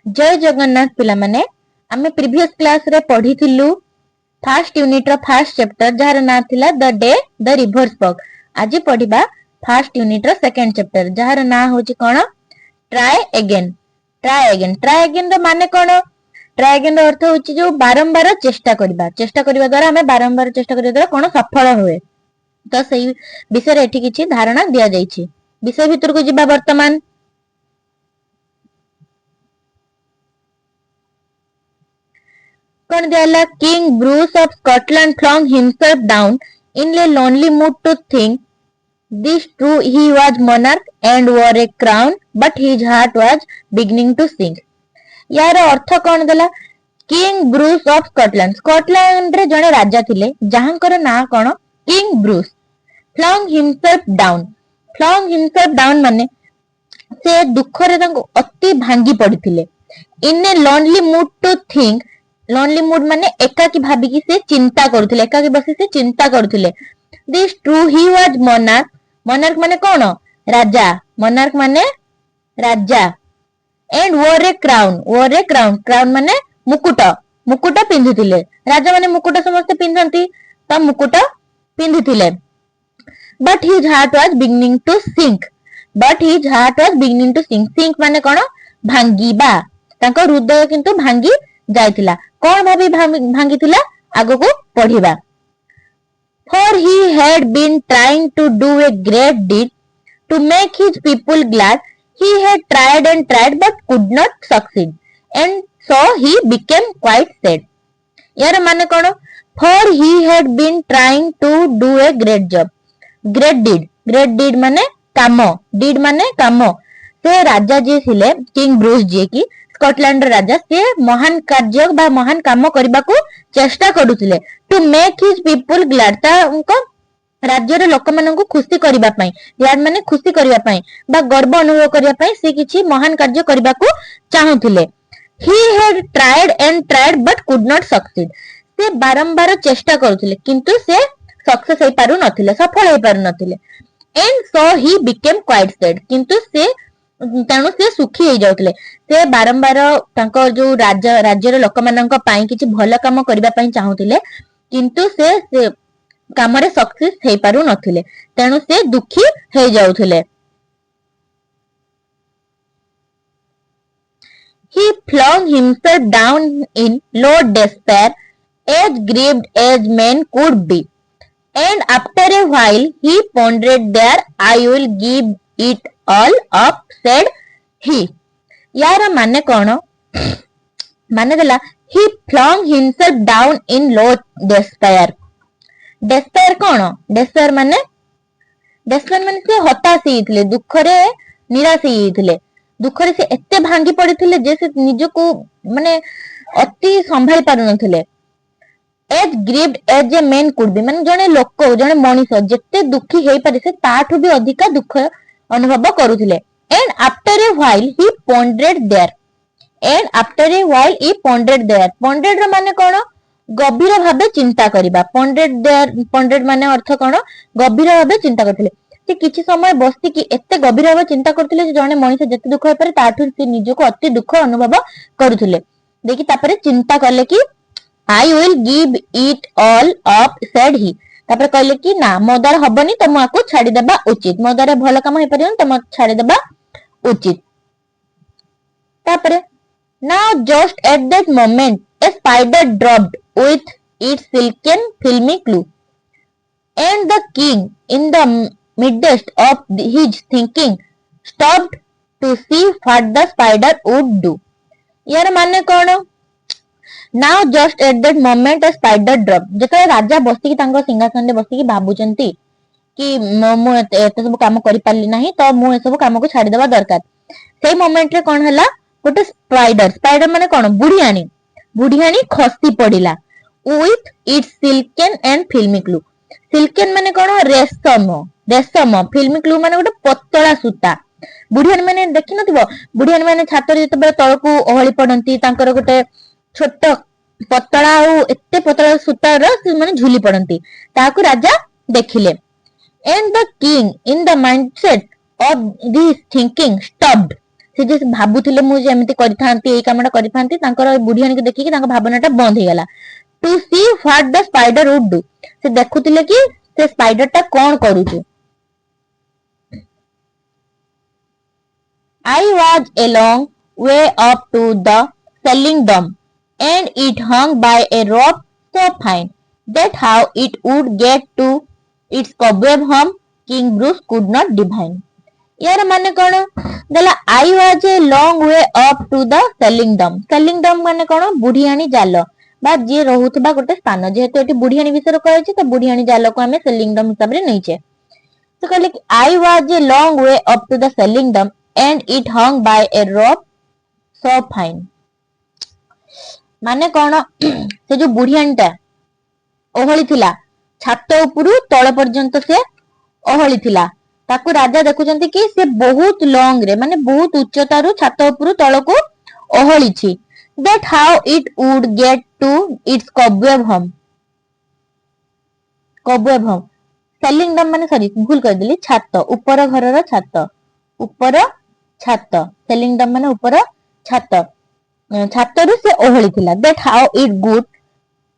जय जगन्नाथ पिला माने आमे प्रीवियस क्लास रे पढ़ी थिलु फर्स्ट यूनिट रो फर्स्ट चैप्टर जार ना थिला the day the river spoke. आज पढ़िबा फर्स्ट यूनिट रो सेकंड चैप्टर जार ना होची कोन try again. Try again try again रो माने कोन? ट्राई अगेन रो अर्थ होची जो बारंबार चेष्टा करबा द्वारा हमें बारंबार चेष्टा करबा द्वारा कोन सफल होए। तो सही विषय रे एठी किछि धारणा दिया जाईछि। विषय भितर को जिबा वर्तमान King Bruce of Scotland flung himself down in a lonely mood to think. This true he was monarch and wore a crown, but his heart was beginning to sink. यार अर्थ कौन देला? King Bruce of Scotland. Scotland रे जने राजा थिले जहांकर ना कौन? King Bruce. Flung himself down. Flung himself down माने से दुख रे तांको अति भांगी पड़िथिले। In a lonely mood to think. Lonely mood माने एकाकी भाबिकी से चिंता करुथिले, एकाकी बसी से चिंता करुथिले। This true he was monarch. Monarch माने कौन? राजा। मोनार्क माने राजा। एंड वोर ए क्राउन। वोर ए क्राउन। क्राउन माने मुकुट। मुकुट पिंधुथिले। राजा माने मुकुट समस्त पिंधंती, तो मुकुट पिंधुथिले। But his heart was beginning to sink. But his heart was beginning to sink. Sink माने कौन? भांगीबा। तांको हृदय किंतु भांगी जायतिला। कौन भाबी भांगीतिला? आगो को पढ़िबा। For he had been trying to do a great deed to make his people glad. He had tried and tried but could not succeed, and so he became quite sad. यार माने कौन? For he had been trying to do a great job. Great deed. Great deed माने काम। Deed माने काम। से राजा जी थिले king Bruce जी की स्कॉटलैंड राजा से महान कार्य बा महान काम करबा को चेष्टा करूथिले to make his people glad. ता उनको राज्य रे लोक मानन को खुशी करबा पई, ग्लैड माने खुशी करबा पई बा गर्व अनुभव करबा पई से किछि महान कार्य करबा को चाहुथिले। He had tried and tried but could not succeed. से बारंबार चेष्टा करूथिले किंतु से सक्सेस होई पारु नथिले, सफल होई पारु नथिले। And so he became quite sad. किंतु से तेणु से सुखी हो जाउतले। से बारंबार तांको जो राज्यर लोक माननका पई किछि भलो काम करबा पई चाहुतिले किंतु से काम रे सक्सेस हे पारु नथिले, तेणु से दुखी हो जाउतले। He flung himself down in low despair, as grieved as men could be, and after a while he pondered there, I will give it all up, said he. यार माने कौन? माने देला he flung himself down in low despair. despair कौन? despair माने से हताश ହେଇଥିଲେ, दुखरे निराश ହେଇଥିଲେ। दुखरे से एते भांगी पड़िଥିଲେ जे से निजको माने अति संभाଳି पारु नथिले। as grieved as a man could be माने जने लोक जने मनीष जेते दुखी हेई पारे से ताठु भी अधिका दुख अनुभव करूथिले। and after a while he pondered there. and after a while he pondered there. pondered ର माने कोन? गभीर भाबे चिंता करिबा। pondered there, pondered माने अर्थ कोन? गभीर भाबे चिंता करथिले। से किछि समय बस्ती की एते गभीर भाबे चिंता करथिले जे जने मनीष जेते दुख होय पारे ताठु से निजको अति दुख अनुभव करूथिले। देखि तापरे चिंता करले कि I will give it all up, said he. तापर कहले कि ना मो द्वारा हबनी तो मो छाड़ी देबा उचित, मो द्वारा भलो काम होई परियन तो मो छाड़ी देबा उचित। तापर now just at that moment a spider dropped with its silken filmy clue, and the king in the midst of his thinking stopped to see what the spider would do. यार माने कौन? Now just at that moment a spider dropped. जेतले राजा बसी की तांको सिंहासन रे बसी की भाबुचंती कि मो एते सब काम करि पाली नाही तो मो ए सब काम को छाडी देबा दरकार। सेही मोमेंट रे कोन हला? गोटे स्पाइडर। स्पाइडर माने कोन? बुढ़ियानी। बुढ़ियानी खसी पड़िला with its silken and filmy glue. silken माने कोन? रेशम। रेशम। filmy glue माने गोटे पतला सूता। बुढ़ियानी माने देखि नथिबो, बुढ़ियानी माने छातर जेते तळकू ओहଳି पडंती तांकर गोटे छोट पतला एते पतला सूतार माने झुली पड़ती ताकू राजा देखिले। And the king in the mindset of this thinking stopped से जे भाबुथिले मु जेमिति करिथांती एई कामटा करिथांती तांकर बुढ़ियानी को देखि कि तांकर भावनाटा बंद हे गेला to see what the spider would do say देखुथिले कि से स्पाइडरटा कोन करूची I was a long way up to the selling dome, and it hung by a rope so fine that how it would get to its cobweb home King Bruce could not divine. यार माने कौन गला I was a long way up to the selling dome. Selling dome माने कौन बुढ़ियानी जाल बा जे रहुथबा गोटे स्थान जेहेतु एटी बुढ़ियानी विषय कहैछि त बुढ़ियानी जाल को हमें सेलिंग डम हिसाब रे नैछे तो कहले कि I was a long way up to the selling dome and it hung by a rope so fine माने कौन से जो बुढ़ियानीटा ओहली थिला छात उपरु तळ पर्यंत से ओहली थिला ताकू राजा देखुचंती कि से बहुत लॉन्ग रे माने बहुत उच्चतारु छात उपरु तळ को ओहली छी that how it would get to its cobweb home selling dome माने सॉरी भूल कर देली छात ऊपर घरर छात ऊपर छात सेलिंग डम माने ऊपर छात छातरु से ओहली थिला that how it would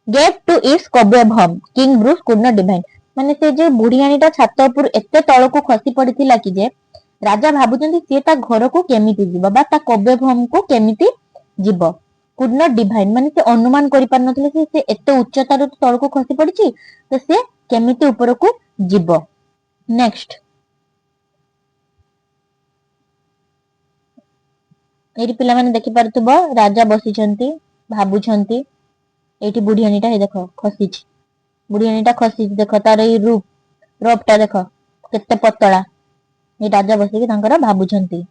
get to its cobweb home king bruce could not divine माने से जे बुढ़ियानीटा छात ऊपर एते तळ को खसी पड़िथिला कि जे राजा भाबुचंती से ता घर को केमिति जीव बा ता कॉबवेब होम को केमिति जीव कुड नॉट डिवाइन माने से अनुमान करि पार नथले कि से एते उच्चतार तळ को खसी पड़िछि तो से केमिति ऊपर को जीव नेक्स्ट एठी पिला माने देखि पारथबो राजा बसिछंती भाबुछंती एठी बुढ़ियानीटा हे देखो खसीछि बुढ़ियानीटा खसीछि देखो तार ए रोपटा देखो केते पतला ए राजा बसी कि तांकर भाबुछंती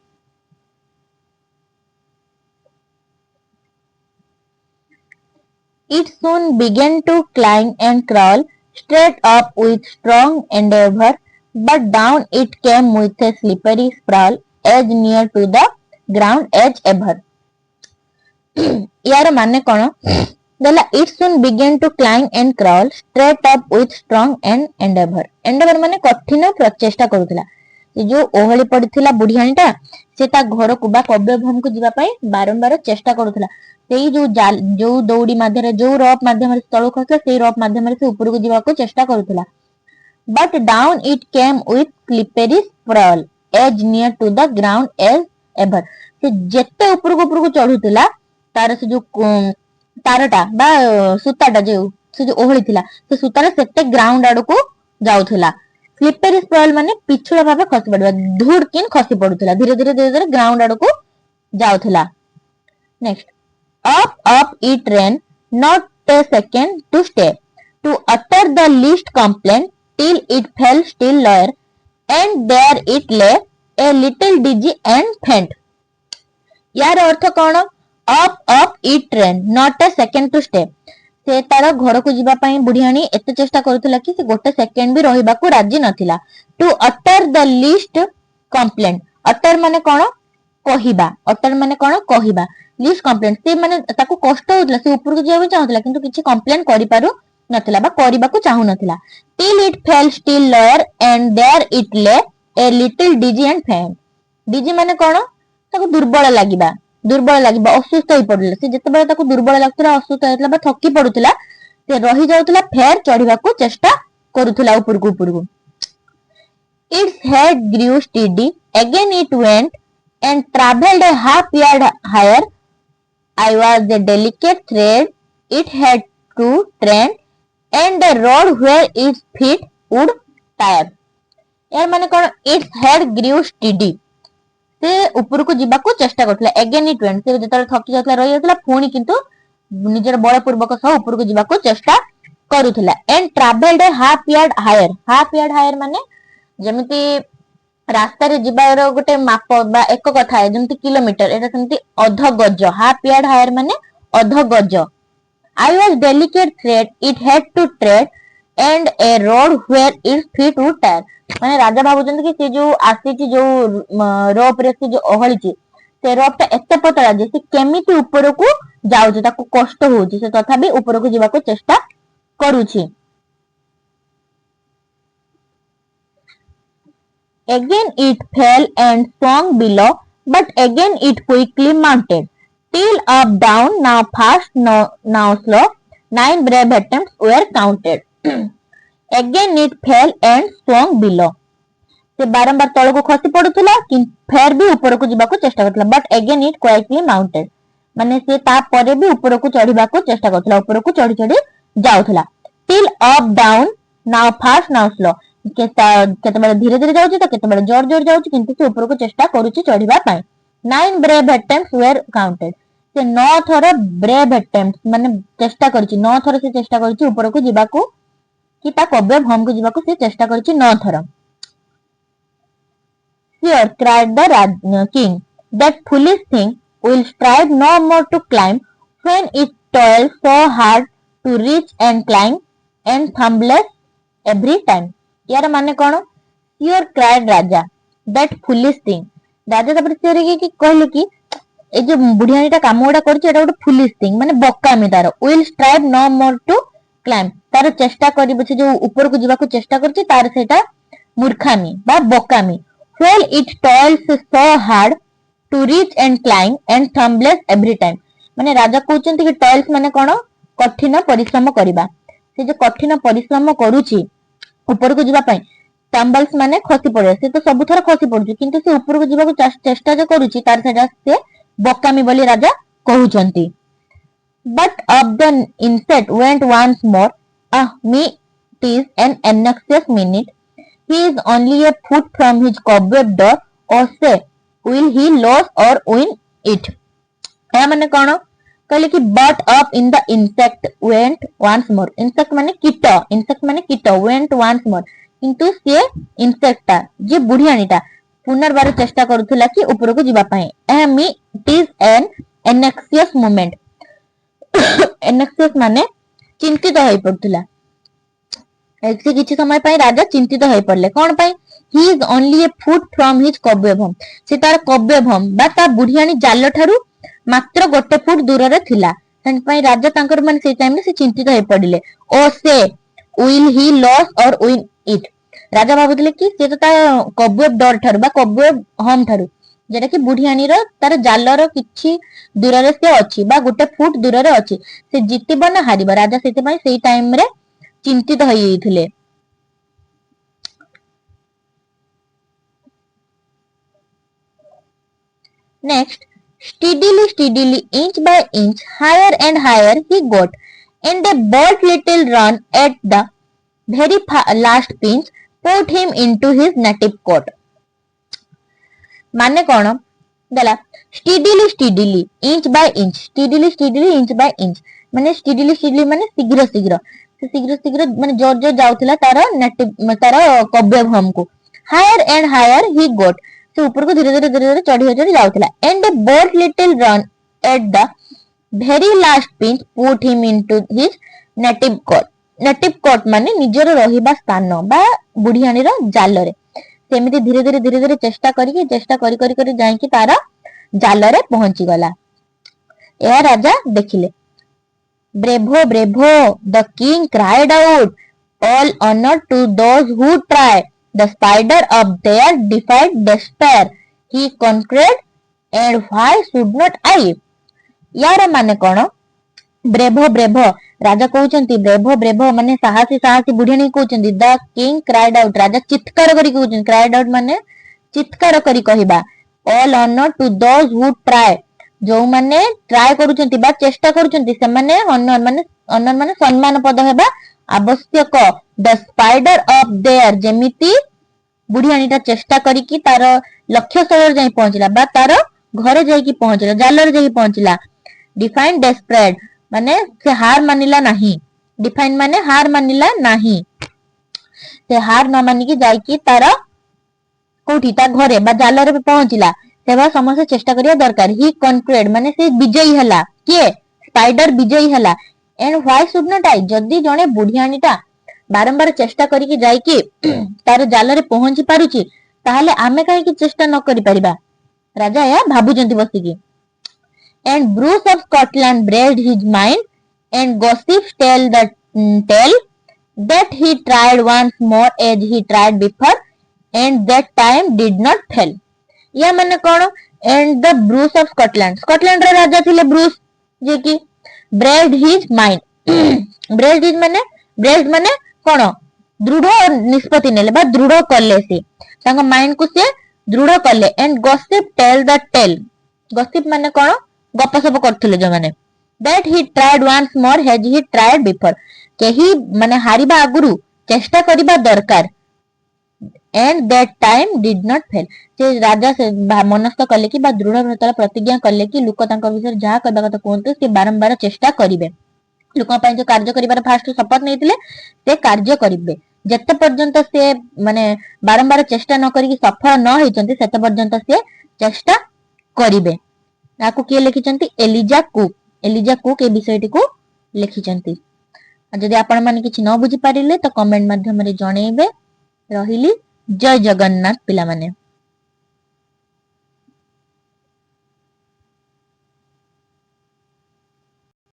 It soon began to climb and crawl straight up with strong endeavor, but down it came with a slippery sprawl as near to the ground as ever. यार माने कोन गला it soon began to climb and crawl straight up with strong and endeavor माने कठिन प्रचेष्टा करूथिला ये जो ओहली पड़िथिला बुढ़ियानीटा से ता घर को बा कॉबवेब होम को जीवा पई बारंबार चेष्टा करूथिला सेई जो दौड़ी माध्यम जो रॉप माध्यम तळु खसला सेई रॉप माध्यम से ऊपर को जीवा को चेष्टा करूथिला but down it came with slippery sprawl as near to the ground as ever से जेते ऊपर को चढ़ुथिला तार से जो तारटा बा सुताटा जो ओहली थिला से सुतारा सेते ग्राउंड आडू को जाउथिला स्लिपरी स्प्रॉल माने पिछुड़ा भाबे खसी पड़बा धूड़ किन खसी पडुथिला धीरे धीरे ग्राउंड आडू को जाउथिला next up it ran, not a second to stay, to utter the least complaint till it fell still lower, and there it lay, a little dizzy and faint. यार अर्थ कौन up it ran, not a second to stay. से तार घर को जीवा पई बुढ़ियानी एते चेष्टा करूथिला कि से गोटे सेकेंड भी रहिबा को राजी नथिला to utter the least complaint utter माने कोन कहिबा अटर माने कोन कहिबा लीस्ट कंप्लेंट से माने ताको कष्ट होतला से ऊपर को जेबे चाहतला किंतु किछि कंप्लेन करि पारु नथिला बा करिबा को चाहू नथिला till it fell still lower and there it lay a little digi and फेन डिजी माने कोन ताको दुर्बल लागिबा असुस्थ होई पड़ले से जते बेले ताको दुर्बल लागतला असुस्थ होतला बा थकी पडुतला से रही जाउतला फेर चढ़िबा को चेष्टा करूतला ऊपर को its head grew steady again it went and traveled a half yard higher. I was a delicate thread it had to tread and a road where its feet would tire. यार माने कोन its head grew steady से ऊपर को जीवा को चेष्टा करथला again it went से जतरा थकी जातला रही जातला पुणी किंतु निजर बळ पूर्वक सह ऊपर को जीवा को चेष्टा करूथला and travelled a half yard higher माने जेमिति रास्ता रे जीवार गोटे माप बा एक कथा है जेमति किलोमीटर एटा सेमति अध गज हाफ यार्ड हायर माने अध गज I was delicate thread it had to tread and a road where its feet would tire माने राजा भाबुचंद कि से जो आसीची जो रोप रे से जो ओहलीची से रोप ता एते पतला जे से केमिति ऊपर को जाउची ताको कष्ट होची से तथापि ऊपर को जीवा को चेष्टा करूची Again it fell and swung below, but again it quickly mounted. Till up, down, now fast, now slow. 9 brave attempts were counted. Again it fell and swung below. ସେ ବାରମ୍ବାର ତଳକୁ ଖସି ପଡୁଥିଲା ଫେର ବି ଉପରକୁ ଯିବାକୁ ଚେଷ୍ଟା କରୁଥିଲା ବଟ୍ ଏଗେନ୍ ଇଟ୍ କ୍ୱାଇଟଲି ମାଉଣ୍ଟେଡ୍ ମାନେ ସେ ତାପରେ ବି ଉପରକୁ ଚଢିବାକୁ ଚେଷ୍ଟା କରୁଥିଲା ଉପରକୁ ଚଢି ଚଢି ଯାଉଥିଲା till up down now fast now slow କେତେବେଳେ ଧୀରେ ଧୀରେ ଯାଉଛି ତ କେତେବେଳେ ଜୋର ଜୋର ଯାଉଛି କିନ୍ତୁ ସେ ଉପରକୁ ଚେଷ୍ଟା କରୁଛି ଚଢିବା ପାଇଁ 9 brave attempts were counted. ସେ 9 ଥର brave attempts ମାନେ ଚେଷ୍ଟା କରିଛି 9 ଥର ସେ ଚେଷ୍ଟା କରିଛି ଉପରକୁ ଯିବାକୁ କି ତା କବ୍ୟ ଭୂମିକୁ ଯିବାକୁ ସେ ଚେଷ୍ଟା କରିଛି 9 ଥର Here, cried the king, that foolish thing will strive no more to climb when it toils so hard to reach and climb and thumbles every time. यार माने कौन? Here, cried Raja, that foolish thing. राजा तापर share की कहले कि ए जो बुढ़ियानीटा काम गुडा करछि एटा गोटे foolish thing माने बकामी तार will strive no more to climb तार चेष्टा करिबो से जो ऊपर को जिबा को चेष्टा करछि तार सेटा मूर्खामी बा बकामी While it toils so hard to reach and climb and thumbles every time. माने राजा कहउचंती कि toils माने कोन कठिन परिश्रम करिबा से जो कठिन परिश्रम करूची ऊपर को जिबा पई thumbles माने खसी पड़े से तो सब थर खसी पड़ुची किंतु से ऊपर को जिबा को चेष्टा जो करूची तार सेटा से बकामी बोली राजा कहउचंती But up the insect went once more. Me, 'tis an anxious minute. He is only a foot from his cobweb door. Or say, will he lose or win it? या माने कौन कहले कि but up in the insect went once more. Insect माने कीट went once more. किंतु से insect टा जे बुढ़ियानीटा पुनर्बार चेष्टा करूथला कि ऊपर को जिबा पई me it is an anxious moment. anxious माने चिंतित होई पड़थला ऐसे किछि समय पई राजा चिंतित होई पड़ले कोन पई he is only a foot from his cobweb से तार कव्यभम बा ता बुढ़ियानी जाल ठारू मात्र गोटे फुट दूर रे थिला तन पई राजा तांकर मन से टाइम से चिंतित होई पड़िले ओ से विल ही लॉस और विन इट राजा भाबुतले कि से तो ता कव्यब डर ठारू बा कव्यब होम ठारू जेटा कि बुढ़ियानी रो तार जाल रो किछि दूर रे से अछि बा गोटे फुट दूर रे अछि से जितिबो ना हारिबो राजा सेते पई सेई टाइम रे चिंतित होइथिले Next, steadily, inch by inch, higher and higher he got, and a bold little run at the very last pinch put him into his native coat. माने कौन गला steadily, inch by inch, steadily, inch by inch, माने steadily माने शीघ्र माने जोर जोर जाउथिला तार कव्य भम को higher and higher he got से ऊपर को धीरे धीरे चढ़ी जाउथिला and a bold little run at the very last pinch put him into his native cot माने निजर रहिबा स्थान बा बुढ़ियानी रो जाल रे सेमिति धीरे धीरे चेष्टा करी जाई कि तार जाल रे पहुंची गला या राजा देखिले Bravo, the king cried out. All honor to those who try. The spider up there defied despair. He conquered, and why should not I? यार माने कौन ब्रेभो राजा कहउचंती ब्रेभो माने साहसी बुढ़ियानी कहउचंती द किंग क्राइड आउट राजा चित्कार करी कहउचंती क्राइड आउट माने चित्कार करी कहिबा all honour to those who try जो माने ट्राई करूचंती बा चेष्टा करूचंती से माने ऑनर माने सम्मान पद हेबा आवश्यक द स्पाइडर अप देयर जेमिति बुढ़ियानीटा चेष्टा करी कि तार लक्ष्य स्थल जाई पहुंचला बा तार घरे जाई कि पहुंचला जाल रे जाई पहुंचला डिफाइन डेस्परेट माने से हार मानिला नाही डिफाइन माने हार मानिला नाही से हार न मानी कि जाई कि तार कोठी ता घरे बा जाल रे पहुंचला तेबा समस्त चेष्टा करिया दरकार ही कॉन्क्रेड माने से विजयी हला के स्पाइडर विजयी हला and why should not I जदी जणे बुढ़ियानीटा बारंबार चेष्टा करी कि जाई कि तार जाल रे पहुंची पारुची ताहाले आमे काहे कि चेष्टा न करि परिबा राजा या भाबुचंती बसी कि and Bruce of Scotland braced his mind and gossips tell that he tried once more as he tried before and that time did not fail या माने कौन and the Bruce of Scotland. Scotland ର ରାଜା ଥିଲେ Bruce, ଯେ କି braced his mind. braced ମାନେ କଣ, ଦୃଢ ନିଷ୍ପତ୍ତି ନେଲେ ବା ଦୃଢ କଲେ, ସେ ତାଙ୍କ ମାଇଣ୍ଡ କୁ ସେ ଦୃଢ କଲେ। and gossip tell the tale. gossip ମାନେ କଣ, ଗପସପ କରୁଥିଲେ ଯୋଉମାନେ। that he tried once more as he tried before. କେହି ମାନେ ହାରିବା ଆଗରୁ ଚେଷ୍ଟା କରିବା ଦରକାର। and that time did not fail. ସେ ରାଜା ସେ ମନସ୍ଥ କଲେ କି ବା ଦୃଢ ପ୍ରତିଜ୍ଞା କଲେ କି ଲୋକ ତାଙ୍କ ବିଷୟରେ ଯାହା କହିବା କଥା କୁହନ୍ତୁ, ସେ ବାରମ୍ବାର ଚେଷ୍ଟା କରିବେ। ଲୋକଙ୍କ ପାଇଁ ଯୋଉ କାର୍ଯ୍ୟ କରିବାର ଫାଷ୍ଟ ଶପଥ ନେଇଥିଲେ, ସେ କାର୍ଯ୍ୟ କରିବେ। ଯେତେ ପର୍ଯ୍ୟନ୍ତ ସେ ମାନେ ବାରମ୍ବାର ଚେଷ୍ଟା ନ କରିକି ସଫଳ ନ ହେଇଛନ୍ତି, ସେତେ ପର୍ଯ୍ୟନ୍ତ ସେ ଚେଷ୍ଟା କରିବେ। ତାକୁ କିଏ ଲେଖିଛନ୍ତି? Eliza cook. ଏଲିଜା କୁକ୍ ଏ ବିଷୟଟିକୁ ଲେଖିଛନ୍ତି। ଯଦି ଆପଣ ମାନେ କିଛି ନ ବୁଝିପାରିଲେ ତ କମେଣ୍ଟ ମାଧ୍ୟମରେ ଜଣେଇବେ। ରହିଲି, ଜୟ ଜଗନ୍ନାଥ ପିଲାମାନେ।